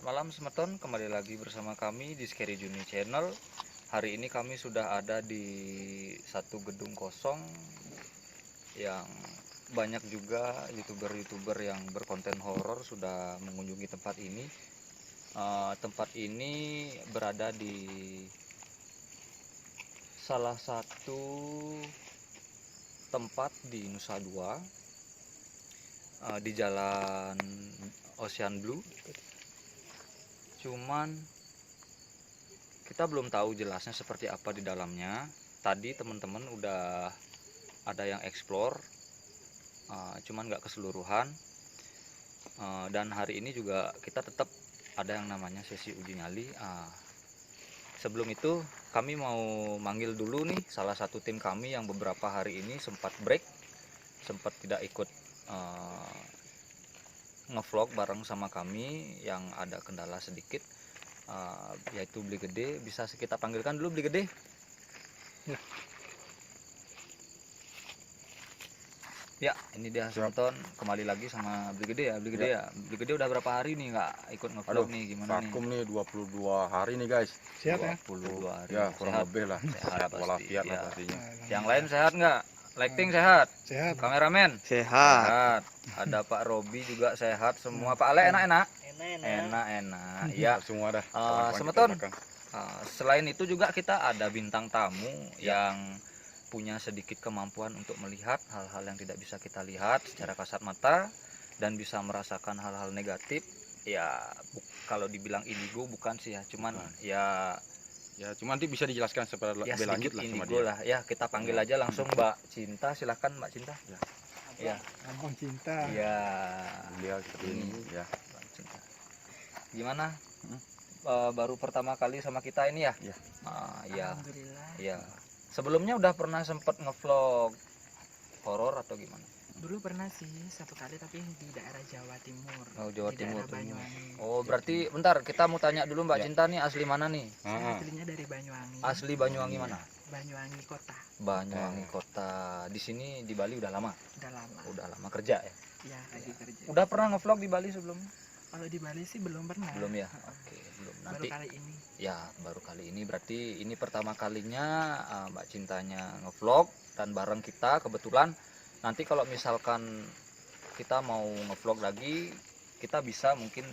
malam Semeton, kembali lagi bersama kami di Scary Journey Channel. Hari ini kami sudah ada di satu gedung kosong yang banyak juga youtuber-youtuber yang berkonten horor sudah mengunjungi tempat ini. Tempat ini berada di salah satu tempat di Nusa Dua, di Jalan Ocean Blue. Cuman kita belum tahu jelasnya seperti apa di dalamnya. Tadi teman-teman udah ada yang explore, cuman nggak keseluruhan. Dan hari ini juga kita tetap ada yang namanya sesi uji nyali. Sebelum itu kami mau manggil dulu nih salah satu tim kami yang beberapa hari ini sempat break, sempat tidak ikut ngevlog bareng sama kami, yang ada kendala sedikit, yaitu Beli Gede. Bisa kita panggilkan dulu Beli Gede. Ya, ini dia Semeton, kembali lagi sama Beli Gede ya. Beli Gede ya. Beli Gede udah berapa hari nih nggak ikut ngevlog nih, gimana nih? Vakum nih 22 hari nih guys. Sehat ya? 22 hari. Ya kurang Sehat. lebih lah. Sehat pasti, Walafiat lah ya. pastinya. Yang lain sehat nggak? Lighting sehat? Sehat. Kameramen? Sehat. Ada Pak Robi juga sehat semua. Pak Ale enak-enak? Enak-enak. Ya. Semua dah. Semeton. Selain itu juga kita ada bintang tamu yang punya sedikit kemampuan untuk melihat hal-hal yang tidak bisa kita lihat secara kasat mata dan bisa merasakan hal-hal negatif. Ya, kalau dibilang indigo bukan sih ya, cuman Ya cuma nanti bisa dijelaskan seperti ya lebih lanjut sedikit lah sama indigo dia. lah. Ya, kita panggil aja langsung Mbak Cinta. Silahkan Mbak Cinta. Ya. Gampang cinta. Ya. Beliau seperti ini ya. Mbak Cinta. Gimana? Baru pertama kali sama kita ini ya? Ya. Ya. Alhamdulillah. Ya. Sebelumnya udah pernah sempet ngevlog horor atau gimana? Dulu pernah sih satu kali, tapi di daerah Jawa Timur. Oh, Jawa di Timur. daerah Banyuwangi. Oh, berarti bentar, kita mau tanya dulu Mbak Ya. Cinta nih, asli mana nih? Saya aslinya dari Banyuwangi. Asli Banyuwangi mana? Banyuwangi kota. Banyuwangi kota. Di sini di Bali udah lama? Udah lama. Udah lama kerja ya? Ya, lagi kerja. Udah pernah ngevlog di Bali sebelumnya? Kalau di Bali sih belum pernah. Belum ya? Oke, belum. Baru Nanti kali ini. ya, baru kali ini. Berarti ini pertama kalinya Mbak Cintanya ngevlog dan bareng kita kebetulan. Nanti kalau misalkan kita mau ngevlog lagi, kita bisa mungkin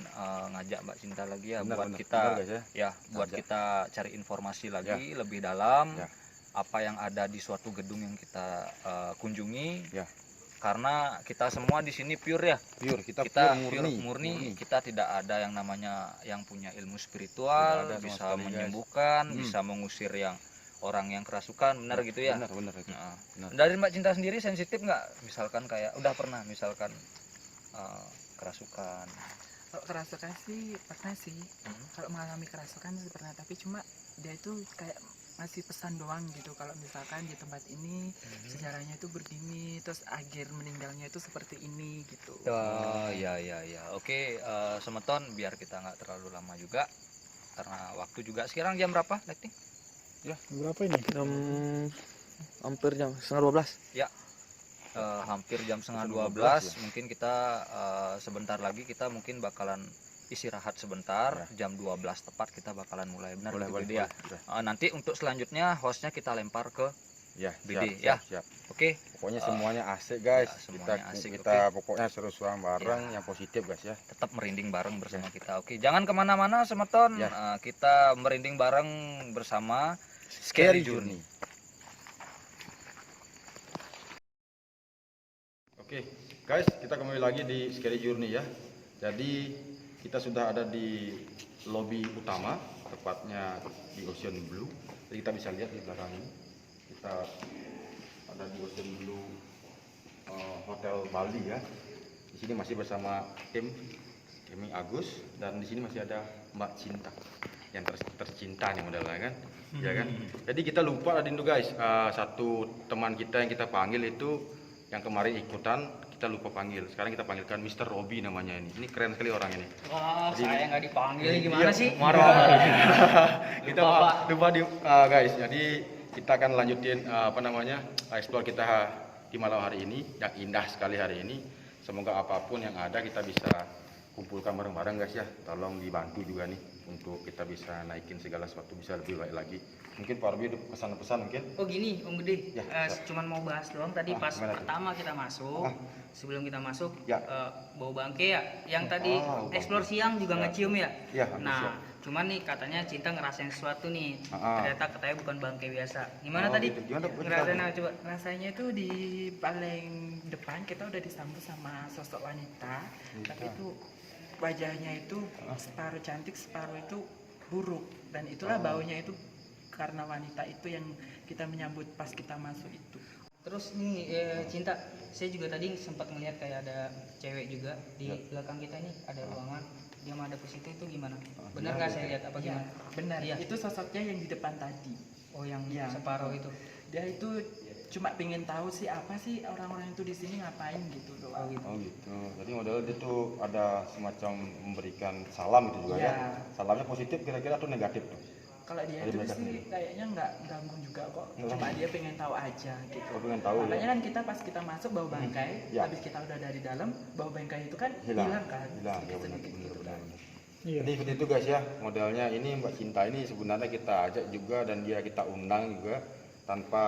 ngajak Mbak Cinta lagi ya, buat kita Benar, guys, ya. ya buat Ngajak. kita cari informasi lagi lebih dalam Ya. apa yang ada di suatu gedung yang kita kunjungi. Ya. Karena kita semua di sini pure ya. Pure, kita Kita pure murni. Kita tidak ada yang namanya yang punya ilmu spiritual, Tidak ada sama bisa sekali, guys. menyembuhkan, bisa mengusir yang orang yang kerasukan, benar gitu ya? Benar itu. Nah, Benar. dari Mbak Cinta sendiri sensitif nggak? Misalkan kayak udah pernah misalkan kerasukan? Kalau kerasukan sih pernah sih. Kalau mengalami kerasukan sih pernah, tapi cuma dia itu kayak masih pesan doang gitu. Kalau misalkan di tempat ini sejarahnya itu begini, terus akhir meninggalnya itu seperti ini gitu. Ya. Oke, Semeton, biar kita nggak terlalu lama juga karena waktu juga. Sekarang jam berapa, Lighting? Berapa ini? Hampir jam 11:30. Hampir jam setengah 12 12. Mungkin kita sebentar lagi kita mungkin bakalan istirahat sebentar. Jam 12 tepat kita bakalan mulai, benar Boleh, gitu, boleh, Bede ya? boleh. Nanti untuk selanjutnya hostnya kita lempar ke Ya, Bede, siap. oke. Pokoknya semuanya asik guys. Ya, semuanya asik, kita pokoknya seru-seruan bareng Ya. yang positif guys ya. Tetap merinding bareng bersama kita. Oke, jangan kemana-mana Semeton. Ya. Kita merinding bareng bersama Scary Journey. Oke, guys, kita kembali lagi di Scary Journey ya. Jadi kita sudah ada di lobi utama, tepatnya di Ocean Blue. Jadi kita bisa lihat di belakang ini. Kita ada di Ocean Blue Hotel Bali ya. Di sini masih bersama tim Emi Agus, dan di sini masih ada Mbak Cinta yang tercinta nih modelnya kan. Ya kan. Jadi kita lupa Adindo guys, satu teman kita yang kita panggil itu yang kemarin ikutan kita lupa panggil. Sekarang kita panggilkan Mr. Robi namanya ini. Ini keren sekali orang ini. Wah, Jadi- saya nggak dipanggil gimana Iya, sih? Marah. Kita Lupa, lupa di guys. Jadi kita akan lanjutin explore kita di malam hari ini yang indah sekali hari ini. Semoga apapun yang ada kita bisa kumpulkan bareng-bareng guys ya. Tolong dibantu juga nih untuk kita bisa naikin segala sesuatu bisa lebih baik lagi. Mungkin Pak Robi ada pesan-pesan mungkin. Oh gini Om Gede, Ya, cuman mau bahas doang tadi pas gimana tuh? pertama kita masuk, sebelum kita masuk Ya. bau bangke ya, yang tadi bau explore bangke. siang juga Ya. ngecium ya. Ya, habis Nah, cuman nih katanya Cinta ngerasain sesuatu nih, Ah. ternyata katanya bukan bangke biasa. Gimana Oh, tadi? gitu. Gimana, Bu? Ngerasain apa coba? Rasanya itu di paling depan kita udah disambut sama sosok wanita, tapi itu wajahnya itu separuh cantik, separuh itu buruk, dan itulah baunya itu karena wanita itu yang kita menyambut pas kita masuk itu. Terus nih Cinta, saya juga tadi sempat ngeliat kayak ada cewek juga di belakang kita ini ada ruangan, dia madep ke situ, itu gimana? Benar nggak saya lihat apa Ya, gimana? benar. Iya. Itu sosoknya yang di depan tadi. Oh yang Iya. separuh itu. Dia itu cuma pengen tahu sih apa sih orang-orang itu di sini ngapain gitu Oh doang. gitu. Oh gitu. Jadi model dia tuh ada semacam memberikan salam gitu juga ya. Iya. Salamnya positif kira-kira atau negatif tuh? Kalau dia Dari itu mereka sih sendiri. kayaknya nggak ganggu juga kok. Nggak Cuma ganggu. dia pengen tahu aja gitu. Oh, pengen tahu Makanya ya. kan kita pas kita masuk bau bangkai, Ya. habis kita udah dari dalam, bau bangkai itu kan Hilang. hilang kan. Hilang ya benar Sedikit-sedikit benar gitu benar. kan. benar. Iya. Jadi seperti itu guys ya, modelnya ini Mbak Cinta ini sebenarnya kita ajak juga dan dia kita undang juga tanpa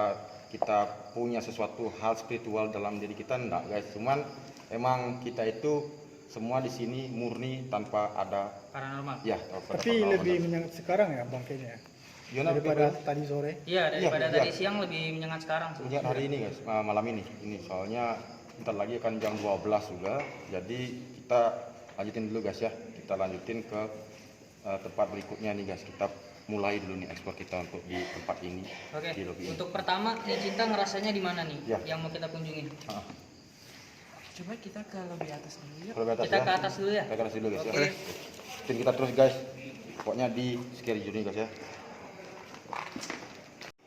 kita punya sesuatu hal spiritual dalam diri kita enggak guys. Cuman emang kita itu semua di sini murni tanpa ada Paranormal. ya. Tapi lebih menyengat sekarang ya bangkainya gimana daripada tadi sore. Iya, daripada Iya, tadi iya. siang lebih menyengat sekarang. Sejak hari ini guys, malam ini soalnya bentar lagi akan jam 12 juga. Jadi kita lanjutin dulu guys ya. Kita lanjutin ke tempat berikutnya nih guys. Kita mulai dulu nih ekspor kita untuk di tempat ini. Oke. Di lobi ini. Untuk pertama nih Cinta ngerasanya di mana nih? Ya. Yang mau kita kunjungin? Ah, Coba kita ke lebih atas dulu yuk. kalau ke atas Kita ya. ke atas dulu ya. Kita ke atas dulu guys Oke. ya. Ikutin kita terus guys. Pokoknya di Scary Journey guys ya.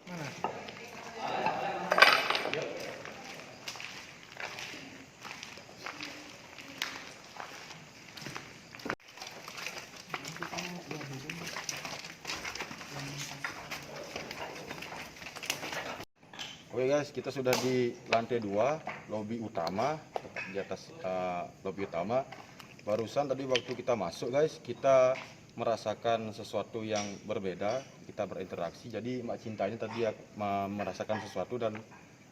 Mana? Oke guys, kita sudah di lantai 2, lobi utama, tepat di atas lobi utama. Barusan tadi waktu kita masuk guys, kita merasakan sesuatu yang berbeda, kita berinteraksi. Jadi Mbak Cinta ini tadi merasakan sesuatu dan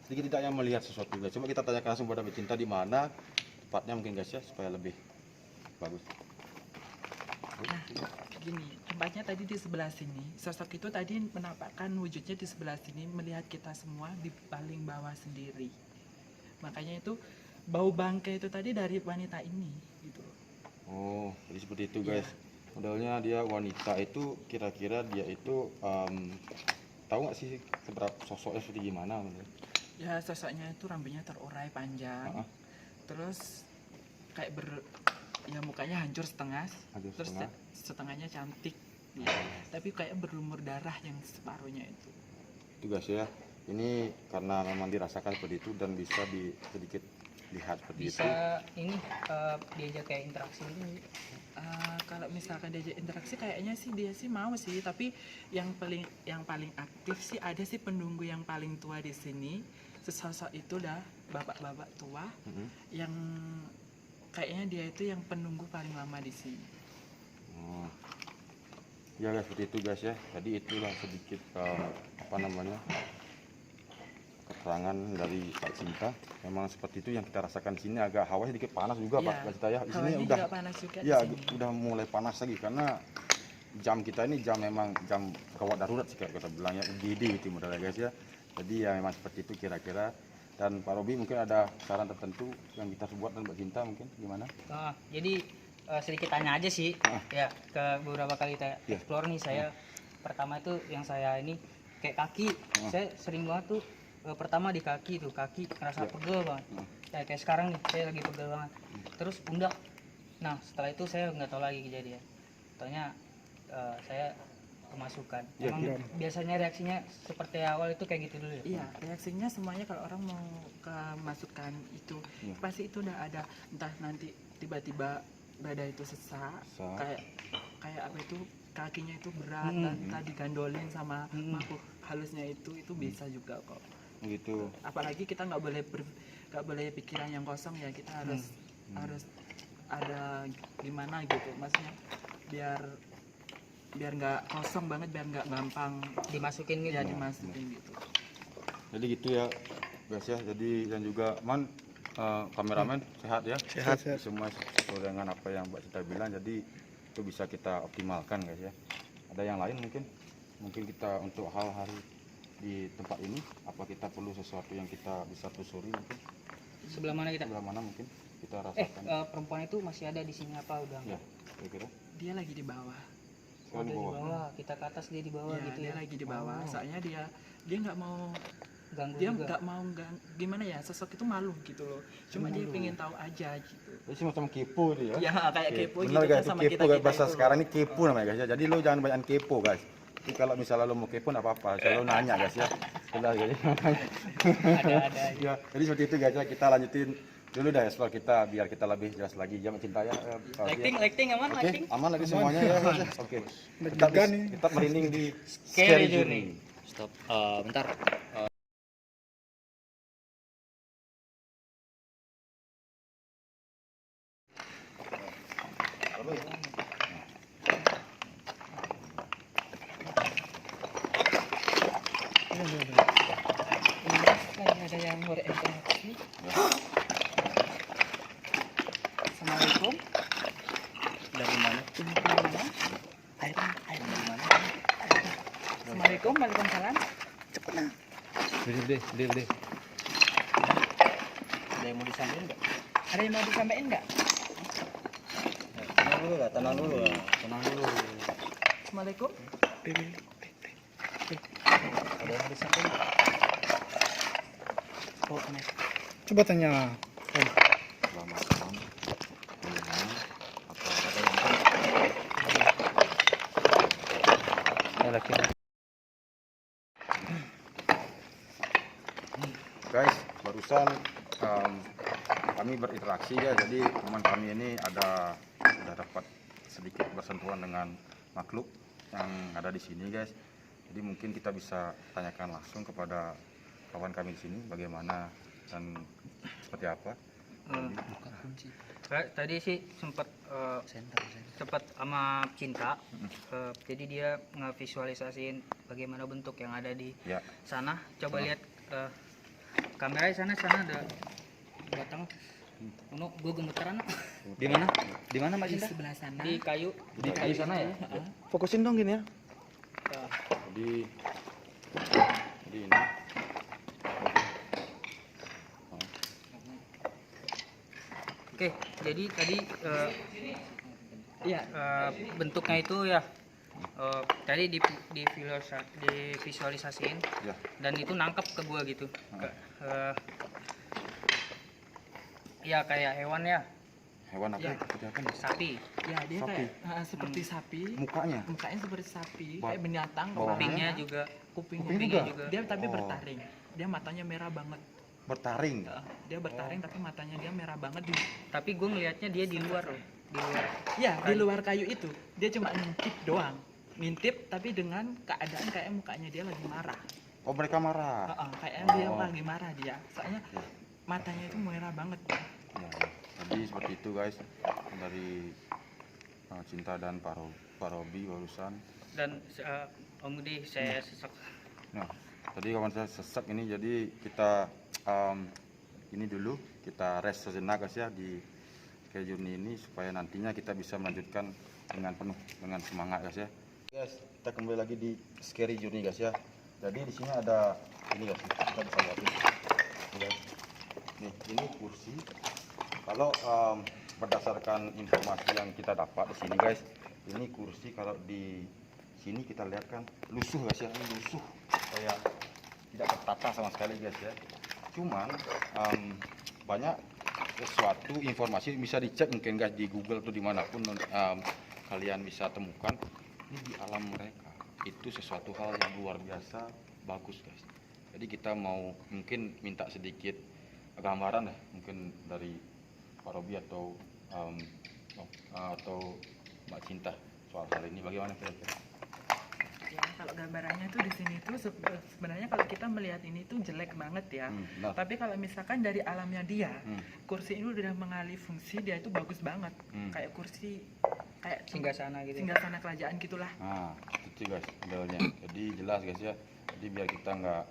sedikit tidaknya melihat sesuatu guys. Coba kita tanyakan langsung pada Mbak Cinta di mana tepatnya mungkin guys ya, supaya lebih bagus. Gini, tempatnya tadi di sebelah sini. Sosok itu tadi menampakkan wujudnya di sebelah sini, melihat kita semua di paling bawah sendiri. Makanya itu bau bangkai itu tadi dari wanita ini gitu. Oh, jadi seperti itu guys. Modelnya dia wanita itu kira-kira dia itu tahu nggak sih seberapa sosoknya seperti gimana? Ya sosoknya itu rambutnya terurai panjang. Terus kayak ya mukanya hancur setengah. Hancur Terus setengah. setengahnya cantik. Ya. Tapi kayak berlumur darah yang separuhnya itu. Itu guys ya, ini karena memang dirasakan seperti itu dan bisa sedikit lihat seperti itu. Bisa ini diajak kayak interaksi ini. Kalau misalkan diajak interaksi kayaknya sih dia sih mau sih, tapi yang paling aktif sih ada sih penunggu yang paling tua di sini. Sesosok itu dah bapak-bapak tua yang kayaknya dia itu yang penunggu paling lama di sini. Oh. Ya guys, seperti itu guys ya. Jadi itulah sedikit keterangan dari Pak Cinta. Memang seperti itu yang kita rasakan di sini. Agak hawa sedikit panas juga Iya, Pak Cinta ya. Di sini hawanya udah juga panas juga di ya sini. udah mulai panas lagi karena jam kita ini memang jam gawat darurat sih kayak kita bilangnya UGD itu modalnya guys ya. Jadi ya memang seperti itu kira-kira. Dan Pak Robi mungkin ada saran tertentu yang kita buat dan Mbak Cinta mungkin gimana? Nah, jadi sedikit tanya aja sih ya ke beberapa kali kita Iya. explore nih saya. Pertama itu yang saya ini kayak kaki. Saya sering banget tuh pertama di kaki tuh, kaki ngerasa pegel banget. Kayak sekarang nih saya lagi pegel banget. Terus pundak. Nah, setelah itu saya nggak tahu lagi kejadian. Taunya saya kemasukan. Iya, Emang iya. biasanya reaksinya seperti awal itu kayak gitu dulu ya? Iya, reaksinya semuanya kalau orang mau kemasukan itu Iya. pasti itu udah ada, entah nanti tiba-tiba dada itu sesak, Sesak. kayak apa itu kakinya itu berat dan tadi gandolin sama makhluk halusnya itu bisa juga kok. Gitu. Apalagi kita nggak boleh pikiran yang kosong ya, kita harus ada gimana gitu, maksudnya biar nggak kosong banget, biar nggak gampang dimasukin gitu. ya dimasukin gitu. Jadi gitu ya guys ya. Jadi dan juga kameramen sehat ya. Sehat. Semua sesuai dengan apa yang Mbak Cita bilang. Jadi itu bisa kita optimalkan guys ya. Ada yang lain mungkin kita untuk hal hari di tempat ini, apa kita perlu sesuatu yang kita bisa telusuri mungkin? Sebelah mana kita? Sebelah mana mungkin kita rasakan? Perempuan itu masih ada di sini apa udah Ya, enggak? kira-kira. Dia lagi di bawah. Oh, di Di bawah. bawah, kita ke atas dia di bawah Ya, gitu dia ya. lagi di bawah. Oh, Soalnya dia nggak mau, ganggu dia juga. nggak mau gimana ya, sosok itu malu gitu loh. Cuma dia pengen tahu aja gitu. Jadi semacam kepo dia ya. Ya kayak kepo Benar gitu guys, kan itu sama kepo kita guys. kita Bahasa itu. sekarang ini kepo namanya guys ya. Jadi lo jangan banyak kepo guys. Jadi kalau misalnya lo mau kepo nggak apa-apa, selalu nanya guys ya. Sudah jadi. Ada. Ya, jadi seperti itu guys ya. Kita lanjutin dulu dah explore kita biar kita lebih jelas lagi. Jangan cinta ya. Lighting aman, Oke, lighting. aman lagi semuanya ya guys ya. Oke. Deg-degan nih. Kita merinding di Scary Journey. Stop. Bentar. Ada yang berinteraksi. Assalamualaikum. Dari mana? Ini dari mana? Air mana? Assalamualaikum, waalaikumsalam. Deh. Ada yang mau disampaikan enggak? Ada yang mau disampaikan nggak? Tenang dulu. Assalamualaikum. Ada yang mau disampaikan enggak? Oh, aneh. Coba tanya. Selamat malam. Apa ada yang guys, barusan kami berinteraksi ya. Jadi teman kami ini sudah dapat sedikit bersentuhan dengan makhluk yang ada di sini guys. Jadi mungkin kita bisa tanyakan langsung kepada kawan kami di sini bagaimana dan seperti apa. Tadi sih sempat sama Cinta. Jadi dia ngevisualisasiin bagaimana bentuk yang ada di Ya, sana. Coba lihat kamera di sana ada batang. Gue gemeteran Di mana? Di mana Mbak Di Cinta? sebelah sana. di kayu. Di kayu sana ya? Fokusin dong gini ya. jadi ini. Oke, jadi tadi Iya. bentuknya itu ya tadi divisualisasiin Ya, dan itu nangkep ke gua gitu. Ya kayak hewan ya, hewan apa? Ya. Seperti apa nih? sapi. Ya, dia Sapi. kayak seperti sapi. Mukanya. Mukanya seperti sapi, Ba- kayak binatang. bawahnya. Kupingnya kepalanya, juga kupingnya Kuping juga? Dia tapi Oh. bertaring. Dia matanya merah banget. Bertaring. Dia bertaring tapi matanya dia merah banget di. tapi gue ngelihatnya dia di luar loh, di luar. Ya, di Kayu. luar kayu itu. Dia cuma ngintip doang. Ngintip tapi dengan keadaan kayak mukanya dia lagi marah. Oh, mereka marah. Kayaknya dia Oh. lagi marah dia. Soalnya matanya itu merah banget. Ya, ya. Jadi seperti itu guys dari Cinta dan Pak Robi barusan. Dan Om Budi saya sesak. Nah, tadi kawan saya sesak ini, jadi kita ini dulu kita rest sejenak guys ya di Scary Journey ini supaya nantinya kita bisa melanjutkan dengan penuh dengan semangat guys ya. Guys, kita kembali lagi di Scary Journey guys ya. Jadi di sini ada ini guys, kita bisa lihat ini guys. Nih, ini kursi. Kalau berdasarkan informasi yang kita dapat di sini guys, ini kursi kalau di sini kita lihat kan lusuh guys ya, ini lusuh kayak tidak tertata sama sekali guys ya. Cuman banyak sesuatu informasi bisa dicek mungkin guys di Google atau dimanapun kalian bisa temukan ini di alam mereka itu sesuatu hal yang luar biasa bagus guys. Jadi kita mau mungkin minta sedikit gambaran ya mungkin dari Pak Robi atau Mbak Cinta soal hal ini bagaimana kira-kira? ya. Kalau gambarannya tuh di sini tuh sebenarnya kalau kita melihat ini tuh jelek banget ya. Benar. Tapi kalau misalkan dari alamnya dia, Hmm. kursi ini udah mengalih fungsi, dia itu bagus banget. Hmm. Kayak kursi kayak singgah sana gitu. singgah sana kerajaan gitulah. Nah, itu sih guys modelnya. Jadi jelas guys ya. Jadi biar kita nggak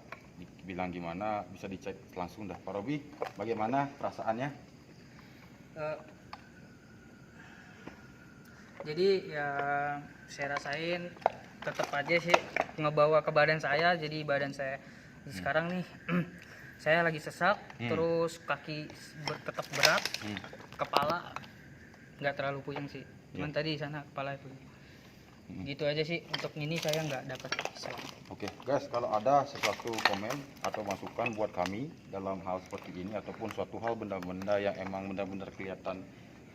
bilang gimana, bisa dicek langsung dah. Pak Robi, bagaimana perasaannya? Eh, jadi ya saya rasain tetap aja sih ngebawa ke badan saya, jadi badan saya sekarang nih saya lagi sesak, terus kaki tetap berat, kepala nggak terlalu puyeng sih, cuman tadi sana kepala itu gitu aja sih. Untuk ini saya nggak dapat sesak. Oke, guys, kalau ada sesuatu komen atau masukan buat kami dalam hal seperti ini ataupun suatu hal benda-benda yang emang benar-benar kelihatan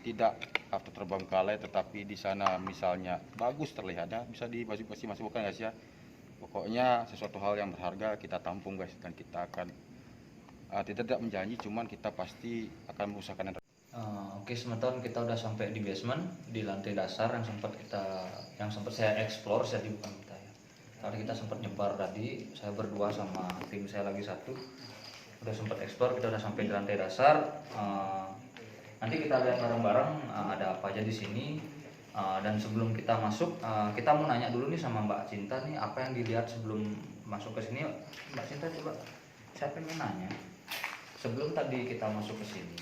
tidak atau terbengkalai tetapi di sana misalnya bagus terlihatnya, bisa masukkan guys ya. Pokoknya sesuatu hal yang berharga kita tampung guys, dan kita akan tidak menjanji, cuman kita pasti akan mengusahakan yang Oke, sementara kita udah sampai di basement, di lantai dasar yang sempat saya explore. Jadi bukan kita ya. Tadi kita sempat nyebar tadi, saya berdua sama tim saya lagi satu, udah sempat explore. Kita udah sampai di lantai dasar. Nanti kita lihat bareng-bareng ada apa aja di sini. Dan sebelum kita masuk, kita mau nanya dulu nih sama Mbak Cinta nih, apa yang dilihat sebelum masuk ke sini. Mbak Cinta, coba saya pengen nanya, sebelum tadi kita masuk ke sini,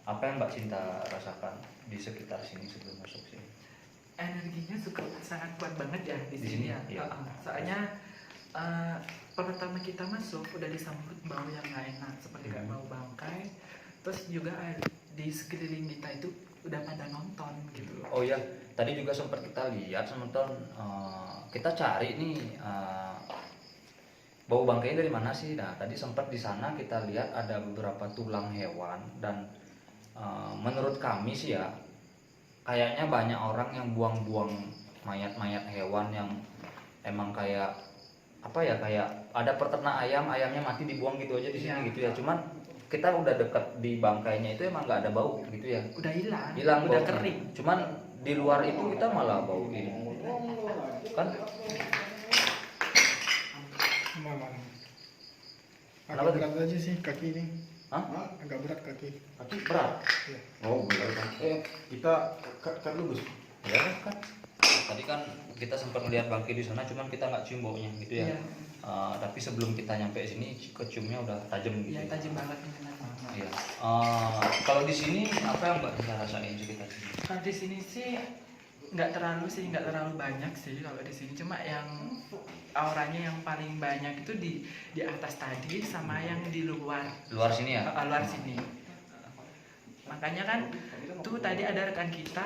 apa yang Mbak Cinta rasakan di sekitar sini sebelum masuk sini? Energinya sangat kuat banget ya di Di sini sini, ya. iya. Soalnya pertama kita masuk udah disambut bau yang nggak enak seperti kayak bau bangkai. Terus juga di sekeliling kita itu udah pada nonton gitu loh. Oh ya, tadi juga sempat kita lihat sementara kita cari nih bau bangkainya dari mana sih? Nah, tadi sempat di sana kita lihat ada beberapa tulang hewan, dan menurut kami sih ya, kayaknya banyak orang yang buang-buang mayat-mayat hewan yang emang kayak apa ya, kayak ada peternak ayam, ayamnya mati dibuang gitu aja di sini Iya. gitu ya. Cuman kita udah dekat di bangkainya itu emang nggak ada bau gitu ya. Udah hilang Udah udah kering. Cuman di luar itu kita malah bau ini kan. Malam. Kenapa Agak tuh? berat aja sih kaki ini. Hah? Agak berat kaki. Kaki berat. Iya. Oh, benar. Kita kan dulu, Gus. Ya kan, tadi kan kita sempat melihat bangkai di sana, cuman kita nggak cium baunya gitu ya. Iya. Tapi sebelum kita nyampe sini, keciumnya udah tajam gitu. Iya, ya. tajam banget ini. Iya. Kalau di sini apa yang Mbak bisa rasain sekitar sini? Kalau di sini sih nggak terlalu banyak sih kalau di sini. Cuma yang auranya yang paling banyak itu di atas tadi sama yang di luar. Luar sini ya? Luar sini. Makanya kan tuh tadi ada rekan kita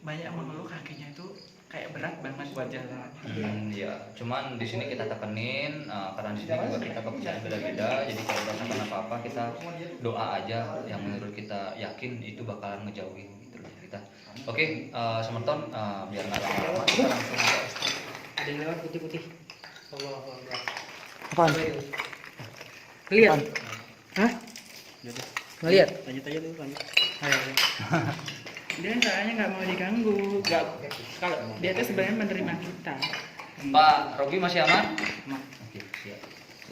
banyak mengeluh kakinya itu kayak berat banget buat jalan. Ya, cuman di sini kita tekenin karena di sini juga kita kepercayaan beda-beda. Jadi kalau rasakan apa-apa kita doa aja yang menurut kita yakin itu bakalan ngejauhin gitu loh kita. Oke, sementon biar nggak lama-lama kita langsung Ada yang lewat putih-putih. Allah Allah. Apaan? Lihat. Hah? Ngelihat? Tanya-tanya dulu kan. Ayo. Dia soalnya nggak mau diganggu. Nggak, kalau dia tuh sebenarnya menerima kita. Pak Rogi masih aman? Oke, siap.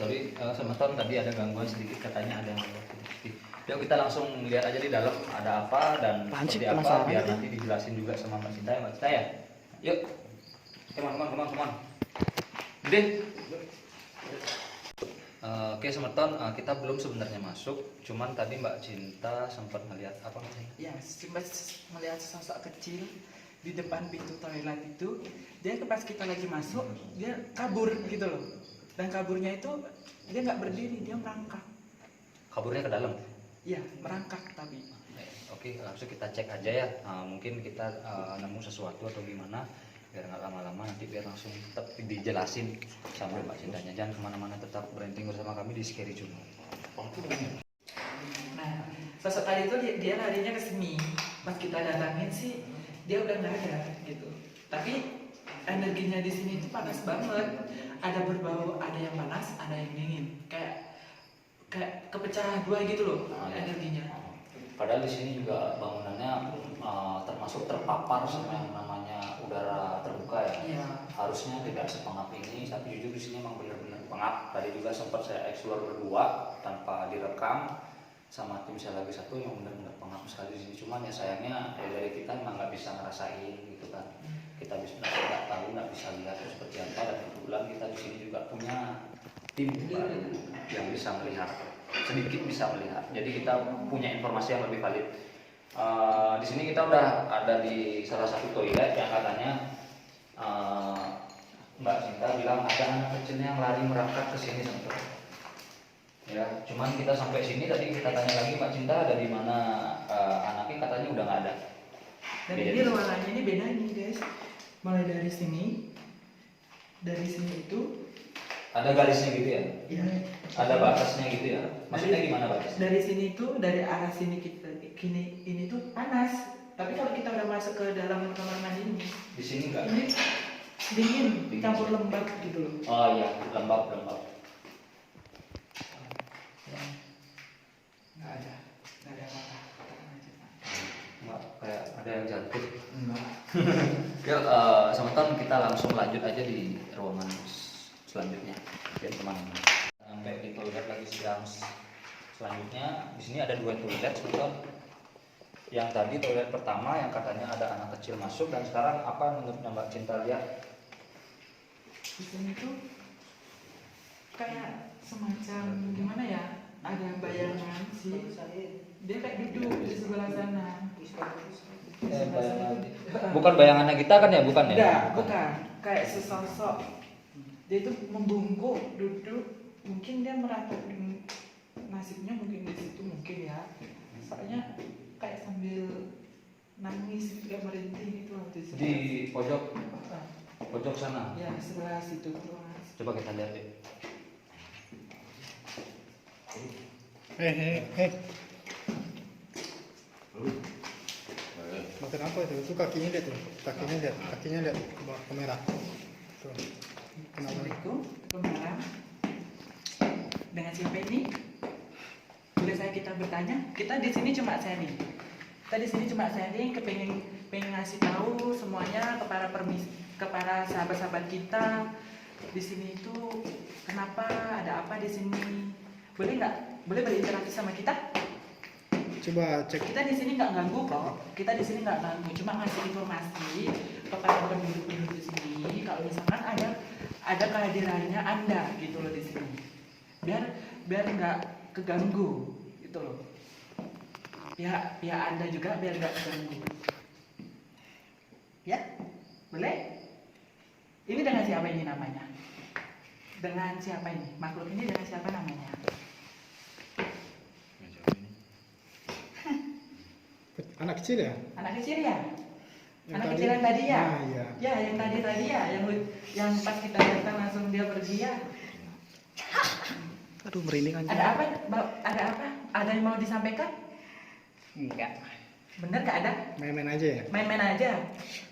Sorry, sementon tadi ada gangguan sedikit, katanya ada yang lewat sedikit. Yuk kita langsung lihat aja di dalam ada apa dan seperti apa, biar nanti dijelasin juga sama Mbak Cinta ya, Mbak Cinta ya. Yuk, kemana. Gede. Oke, semeton, kita belum sebenarnya masuk, cuman tadi Mbak Cinta sempat melihat apa Mbak Cinta? Ya, cuma melihat sosok kecil di depan pintu toilet itu. Dia pas kita lagi masuk, dia kabur gitu loh. Dan kaburnya itu dia nggak berdiri, dia merangkak. Kaburnya ke dalam. Iya, merangkak tapi. Oke, langsung kita cek aja ya. Mungkin kita nemu sesuatu atau gimana, biar nggak lama-lama, nanti biar langsung tetap dijelasin sama Mbak Cintanya. Jangan kemana-mana, tetap berhenti bersama kami di Scary Journal. Nah, sosok tadi itu dia larinya ke sini. Pas kita datangin sih dia udah nggak ada gitu. Tapi energinya di sini itu panas banget. Ada berbau, ada yang panas, ada yang dingin. Kayak kepecah dua gitu loh energinya. Padahal di sini juga bangunannya termasuk terpapar sama yang namanya udara terbuka ya. Iya. Harusnya tidak sepengap ini, tapi jujur di sini emang benar-benar pengap. Tadi juga sempat saya explore berdua tanpa direkam sama tim saya lagi satu, yang benar-benar pengap sekali di sini. Cuman ya sayangnya dari kita emang nggak bisa ngerasain gitu kan. Kita bisa nggak tahu, nggak bisa lihat seperti apa. Dan kebetulan kita di sini juga punya tim baru yang bisa melihat, sedikit bisa melihat. Jadi kita punya informasi yang lebih valid. Di sini kita udah ada di salah satu toilet yang katanya Mbak Cinta bilang ada anak kecilnya yang lari merangkak ke sini sampai. Ya, cuman kita sampai sini tadi kita tanya lagi Mbak Cinta ada di mana anaknya, katanya udah nggak ada. Dan Beda ini di- ruangannya ini beda nih guys. Mulai dari sini itu Ada garisnya gitu ya? ya. Ada batasnya gitu ya? Maksudnya gimana batasnya? Dari sini tuh, dari arah sini kita kini ini tuh panas. Tapi kalau kita udah masuk ke dalam kamar mandi ini, Di sini enggak? ini dingin, campur lembab gitu loh. Oh iya, lembab. Nggak ada apa-apa. Enggak, kayak ada yang jatuh. Enggak. Yuk, sementara kita langsung lanjut aja di ruangan selanjutnya. Biar teman-teman. Sampai di toilet lagi sidang selanjutnya. Di sini ada 2 toilet sebetulnya. Yang tadi toilet pertama yang katanya ada anak kecil masuk, dan sekarang apa menurutnya Mbak Cinta lihat? Di sini tuh kayak semacam gimana ya? Ada bayangan sih. Dia kayak duduk di sebelah sana. Di sebelah sana. Bukan bayangannya kita kan ya, bukan ya? Enggak, bukan. Kayak sesosok. Dia itu membungkuk, duduk. Mungkin dia merasa nasibnya mungkin di situ mungkin ya. Soalnya kayak sambil nangis, kayak merintih gitu loh di situ. Di pojok sana. Ya, sebelah situ. Coba kita lihat deh. Makan apa itu? Itu kakinya lihat tuh. Kakinya lihat ke bawah kamera. Tuh. Kenapa? Assalamualaikum, Pemarang. Dengan siapa ini? Boleh saya kita bertanya? Kita di sini cuma saya nih. Kita di sini cuma saya nih, pengen ngasih tahu semuanya kepada sahabat-sahabat kita di sini itu kenapa, ada apa di sini? Boleh nggak? Boleh berinteraksi sama kita? Coba cek. Kita di sini nggak ganggu kok. Kita di sini nggak ganggu, cuma ngasih informasi kepada penduduk-penduduk di sini. Kalau misalkan ada kehadirannya Anda gitu loh di sini. Biar nggak keganggu gitu loh. Ya Anda juga biar nggak keganggu. Ya, boleh? Ini dengan siapa ini namanya? Dengan siapa ini? Makhluk ini dengan siapa namanya? Anak kecil ya? Anak kecil ya? Yang Anak tadi? kecil yang tadi ya? Nah, iya. Ya, yang tadi ya, yang pas kita datang langsung dia pergi ya. Aduh, merinding aja. Ada apa? Ada apa? Ada yang mau disampaikan? Enggak. Bener gak ada? Main-main aja ya? Main-main aja.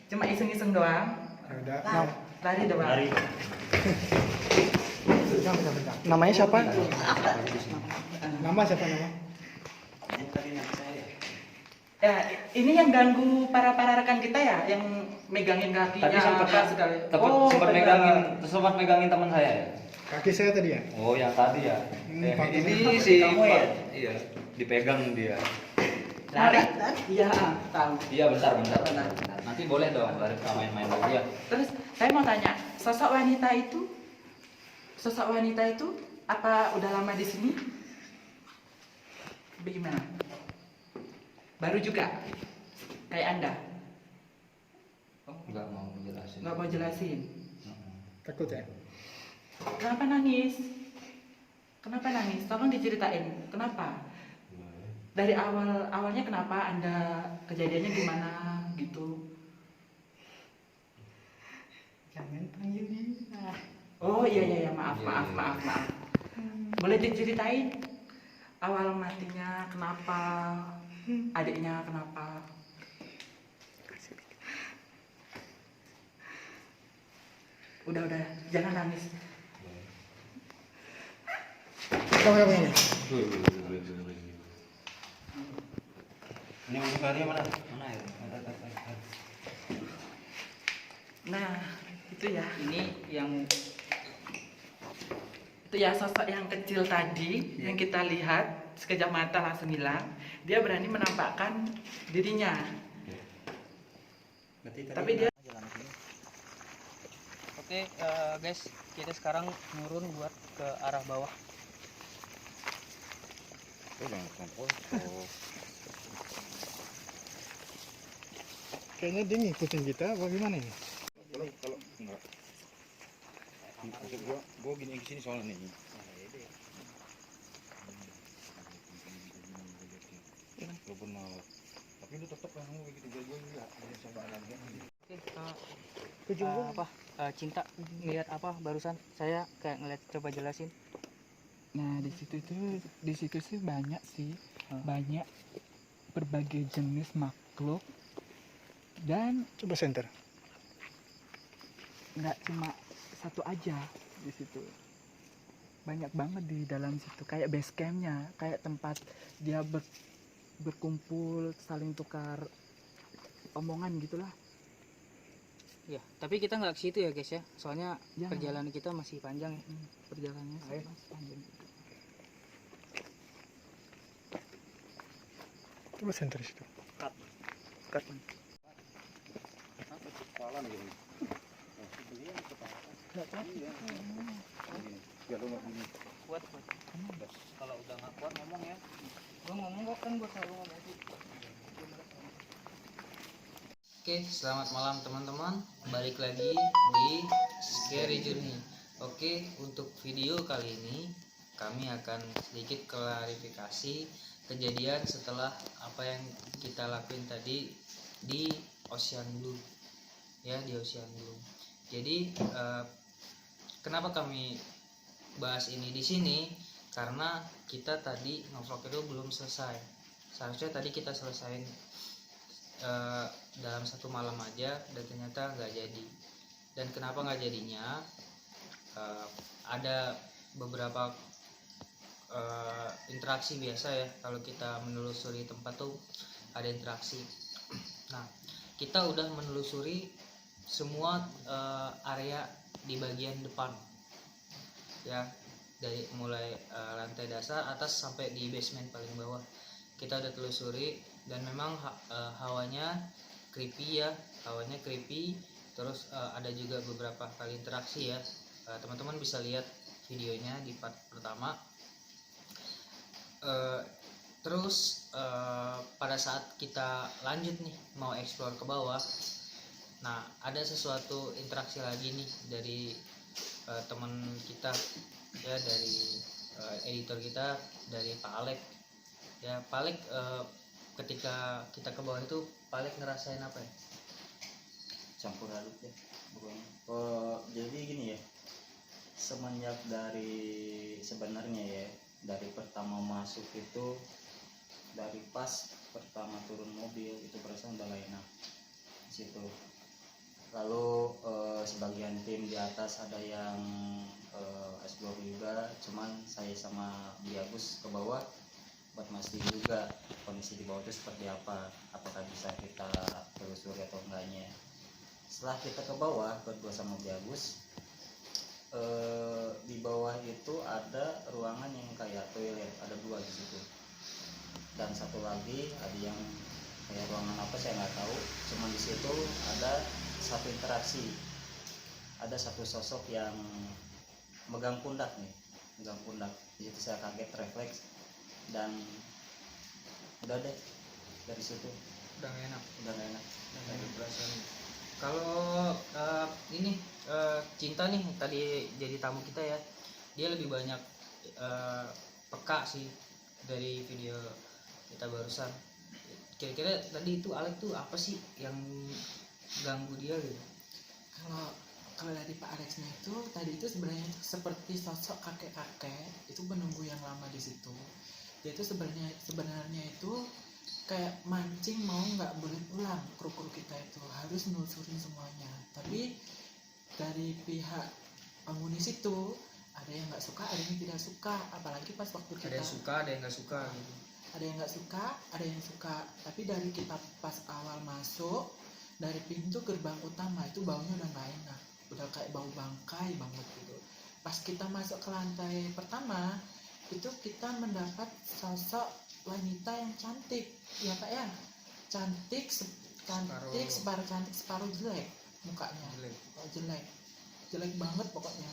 Cuma iseng-iseng doang. Ada. Lari doang. Namanya siapa? Nama siapa nama? Ya, ini yang ganggu para rekan kita ya, yang megangin kakinya. Tadi sempat apa segala. sempat megangin teman saya ya. Kaki saya tadi ya? Oh, yang tadi ya. Panggil Ini si kamu ya? Iya, dipegang dia. Lari? Iya, tahu. Iya, bentar. Nanti boleh dong lari kita main-main lagi ya. Terus saya mau tanya, sosok wanita itu apa udah lama di sini? Bagaimana? Baru juga kayak Anda? Enggak mau menjelasin. Nggak mau jelasin. Takut ya? Kenapa nangis? Kenapa nangis? Tolong diceritain. Kenapa? Dari awalnya kenapa Anda kejadiannya gimana gitu? Jangan panggil dia. Oh iya maaf. Boleh diceritain awal matinya kenapa? Adiknya kenapa? Udah, jangan nangis. Kamu yang ini? Ini musiknya mana? Mana ya? Nah, itu ya. Ini yang Itu ya sosok yang kecil tadi yang kita lihat sekejap mata langsung hilang. Dia berani menampakkan dirinya. Tapi dia Oke, guys, kita sekarang nurun buat ke arah bawah. Kayaknya dia ngikutin kita apa gimana ini? Kalau enggak. Maksud gua gini ke sini soalnya nih. Lo benar. Tapi lu tetap kan ngomong begitu gue juga. Coba lagi. Oke, Cinta ngeliat apa barusan? Saya kayak ngeliat, coba jelasin. Nah, di situ sih banyak sih. Banyak berbagai jenis makhluk dan Coba center. nggak cuma satu aja di situ. Banyak banget di dalam situ, kayak base campnya, kayak tempat dia berkumpul, saling tukar omongan gitulah. Ya, tapi kita nggak ke situ ya guys ya. Soalnya Jangan. perjalanan kita masih panjang ya. Perjalanannya Ayo. sangat panjang gitu. Coba center situ. Cut. Kepala nih. Biar lu nggak gini. Kuat. Kalau udah nggak kuat ngomong ya. Gua ngomong kok, kan gua selalu ngomong sih. Oke, selamat malam teman-teman. Balik lagi di Scary Journey. Oke, untuk video kali ini kami akan sedikit klarifikasi kejadian setelah apa yang kita lakuin tadi di Ocean Blue. Ya, di Ocean Blue. Jadi kenapa kami bahas ini di sini? Karena kita tadi ngevlog itu belum selesai. Seharusnya tadi kita selesain dalam satu malam aja, dan ternyata nggak jadi. Dan kenapa nggak jadinya? Ada beberapa interaksi biasa ya, kalau kita menelusuri tempat tuh ada interaksi. Nah, kita udah menelusuri semua area di bagian depan ya, dari mulai lantai dasar atas sampai di basement paling bawah kita udah telusuri, dan memang hawanya creepy ya, terus ada juga beberapa kali interaksi ya. Teman-teman bisa lihat videonya di part pertama. Terus pada saat kita lanjut nih mau explore ke bawah, nah ada sesuatu interaksi lagi nih dari teman kita ya, dari editor kita, dari Pak Alek ya. Pak Alek, ketika kita ke bawah itu Pak Alek ngerasain apa ya? Campur aduk ya pokoknya. Jadi gini ya, semenjak sebenarnya ya, dari pertama masuk itu, dari pas pertama turun mobil itu perasaan udah gak enak di situ. Lalu sebagian tim di atas ada yang explore juga, cuman saya sama Biagus ke bawah buat mastiin juga kondisi di bawah itu seperti apa, apakah bisa kita telusuri atau enggaknya. Setelah kita ke bawah berdua sama Biagus, di bawah itu ada ruangan yang kayak toilet, ada 2 di situ, dan satu lagi ada yang kayak ruangan apa saya nggak tahu. Cuman di situ ada satu interaksi, ada satu sosok yang megang pundak. Di situ saya kaget, refleks, dan udah deh, dari situ Udah gak enak. Dari Perasaan. Kalau ini Cinta nih tadi jadi tamu kita ya, dia lebih banyak peka sih dari video kita barusan. Kira-kira tadi itu Alek tuh apa sih yang ganggu dia gitu? Kalau dari Pak Alexnya itu tadi itu sebenarnya seperti sosok kakek-kakek itu menunggu yang lama di situ. Dia itu sebenarnya itu kayak mancing, mau nggak boleh pulang, kru-kru kita itu harus nelusurin semuanya. Tapi dari pihak penghuni situ ada yang nggak suka, ada yang tidak suka, apalagi pas waktu kita Ada yang suka, ada yang nggak suka gitu. ada yang nggak suka, ada yang suka. Tapi dari kita pas awal masuk dari pintu gerbang utama itu baunya udah nggak enak, udah kayak bau bangkai banget gitu. Pas kita masuk ke lantai pertama itu kita mendapat sosok wanita yang cantik, ya Pak ya, cantik, cantik, separuh cantik separuh jelek mukanya, jelek, jelek banget pokoknya.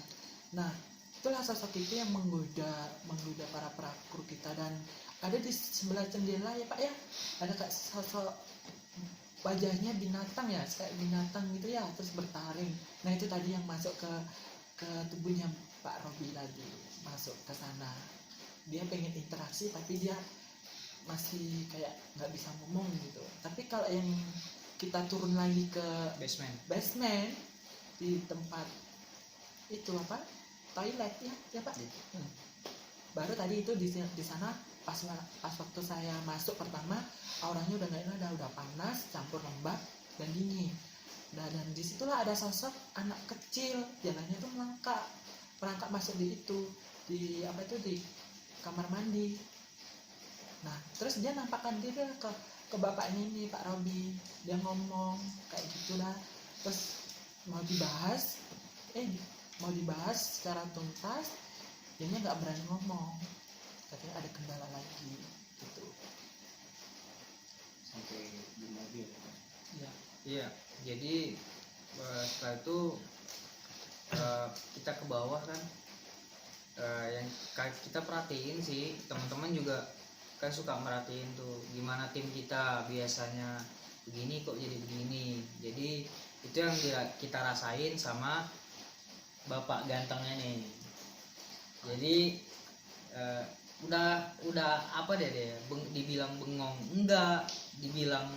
Nah itulah sosok itu yang menggoda para kru kita. Dan ada di sebelah jendela ya Pak ya, ada kayak sosok wajahnya binatang ya, kayak binatang gitu ya, terus bertaring. Nah itu tadi yang masuk ke tubuhnya Pak Robi tadi, masuk ke sana. Dia pengen interaksi tapi dia masih kayak nggak bisa ngomong gitu. Tapi kalau yang kita turun lagi ke basement di tempat itu apa, toilet ya Pak. Baru tadi itu di sana pas waktu saya masuk pertama, auranya udah nggak enak, udah panas campur lembab dan dingin. Nah dan disitulah ada sosok anak kecil, jalannya tuh merangkak masuk di kamar mandi. Nah terus dia nampakkan diri ke bapaknya ini Pak Robi, dia ngomong kayak gitulah. Terus mau dibahas secara tuntas, dianya nggak berani ngomong, katanya ada kendala lagi gitu. Sampai di mobil. Iya, jadi setelah itu kita ke bawah kan, yang kita perhatiin sih, teman-teman juga kan suka merhatiin tuh gimana tim kita biasanya begini kok jadi begini. Jadi itu yang kita rasain sama bapak gantengnya nih. Jadi udah apa deh dibilang bengong enggak, dibilang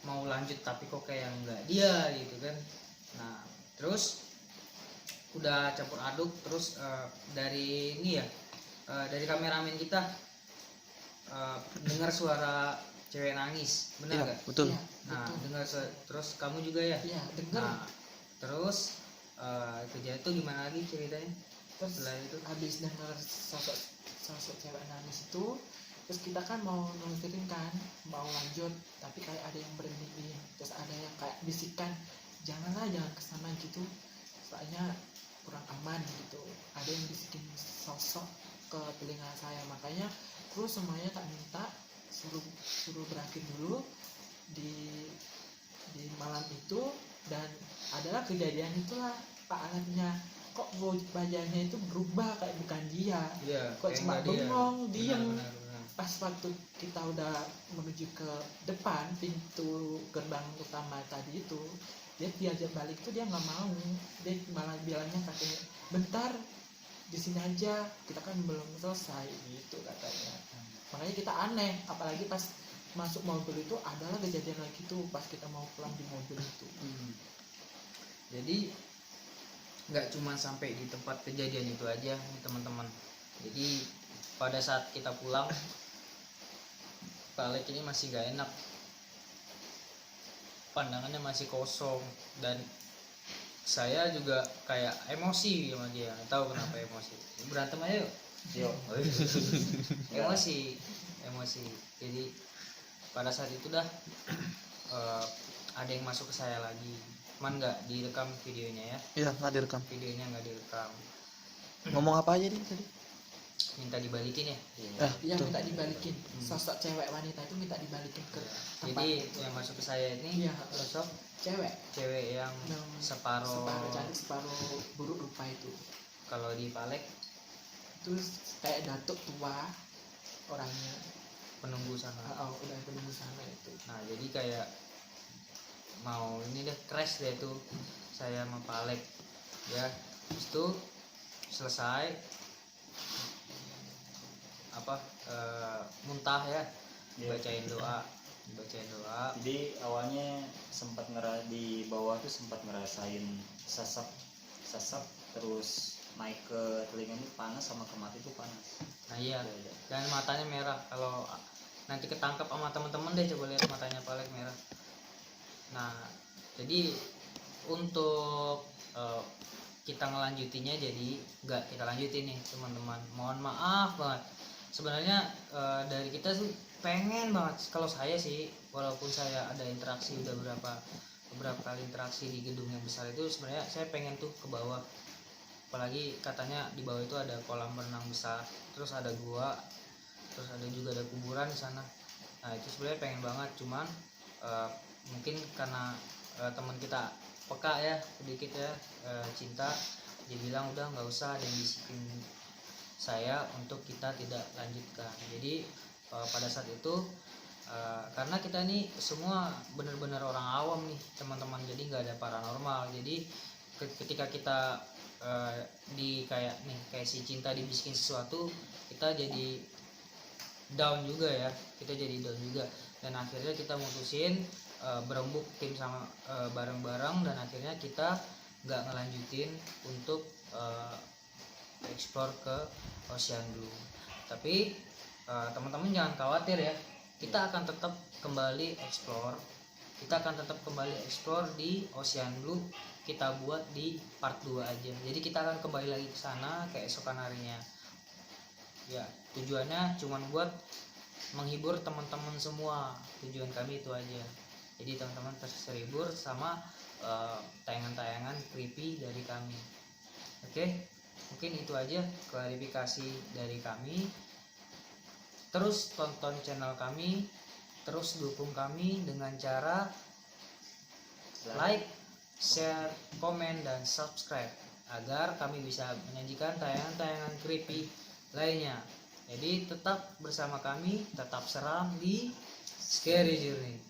mau lanjut tapi kok kayak enggak dia gitu kan. Nah terus udah campur aduk, terus dari ini ya, dari kameramen kita dengar suara cewek nangis, benar nggak? Betul. Ya, Nah betul. dengar terus kamu juga ya? Iya dengar. Nah terus kejadian itu gimana lagi ceritanya? Terus Setelah itu habis dengar sosok cewek nangis itu, terus kita kan mau nunjukin kan, mau lanjut tapi kayak ada yang berhentiin, terus ada yang kayak bisikan jangan kesana gitu soalnya kurang aman gitu. Ada yang bisikin sosok ke telinga saya, makanya terus semuanya tak minta suruh berakhir dulu di malam itu. Dan adalah kejadian itulah Pak alatnya, kok wajahnya itu berubah kayak bukan dia, iya, kok kayak cuma nggak dia. bengong diem. Benar. Pas waktu kita udah menuju ke depan pintu gerbang utama tadi itu, dia diajak balik tuh dia nggak mau, dia malah bilangnya katanya bentar di sini aja, kita kan belum selesai gitu katanya. Makanya kita aneh, apalagi pas masuk mobil itu adalah kejadian lagi tuh pas kita mau pulang di mobil itu. Jadi nggak cuma sampai di tempat kejadian itu aja nih teman-teman. Jadi pada saat kita pulang, Pak Alek ini masih gak enak, pandangannya masih kosong, dan saya juga kayak emosi sama dia, nggak tahu kenapa emosi. Berantem aja yuk. emosi. Jadi pada saat itu dah ada yang masuk ke saya lagi, cuman nggak direkam videonya ya. Iya, nggak direkam. Videonya nggak direkam. Ngomong apa aja nih tadi? Minta dibalikin ya. Yang tuh. minta dibalikin, sosok cewek wanita itu minta dibalikin ke tempat Jadi itu. yang masuk ke saya ini Iya, sosok cewek yang separuh cantik separuh buruk rupa itu. kalau di Palek Terus kayak datuk tua orangnya. penunggu sana. Udah penunggu sana itu. Nah jadi kayak mau ini deh crash deh tuh saya sama Palek ya. Terus itu selesai muntah ya, dibacain doa. Jadi awalnya sempat di bawah tuh sempat ngerasain sesek terus naik ke telinga ini panas, sama ke mata itu panas. Nah iya, dan matanya merah. Kalau nanti ketangkap sama teman-teman deh, coba lihat matanya Palek merah. Nah jadi untuk kita ngelanjutinnya, jadi nggak kita lanjutin nih teman-teman, mohon maaf banget. Sebenarnya dari kita tuh pengen banget, kalau saya sih, walaupun saya ada interaksi udah berapa beberapa kali interaksi di gedung yang besar itu sebenarnya saya pengen tuh ke bawah, apalagi katanya di bawah itu ada kolam renang besar, terus ada gua, terus ada juga ada kuburan di sana. Nah itu sebenarnya pengen banget, cuman mungkin karena teman kita peka ya sedikit ya, cinta, dia bilang udah nggak usah, ada yang bisikin saya untuk kita tidak lanjutkan. Jadi pada saat itu karena kita ini semua benar-benar orang awam nih teman-teman, jadi nggak ada paranormal. Jadi ketika kita di kayak si cinta dibisikin sesuatu, kita jadi down juga ya, kita jadi down juga, dan akhirnya kita mutusin berembuk tim sama bareng-bareng, dan akhirnya kita nggak ngelanjutin untuk explore ke Ocean Blue. Tapi teman-teman jangan khawatir ya, kita akan tetap kembali explore, di Ocean Blue. Kita buat di part 2 aja, jadi kita akan kembali lagi ke sana keesokan harinya ya. Tujuannya cuman buat menghibur teman-teman semua, tujuan kami itu aja. Jadi teman-teman terhibur sama tayangan-tayangan creepy dari kami. Oke, mungkin itu aja klarifikasi dari kami. Terus tonton channel kami, terus dukung kami dengan cara like, share, komen, dan subscribe agar kami bisa menyajikan tayangan-tayangan creepy lainnya. Jadi tetap bersama kami, tetap seram di Scary Journey.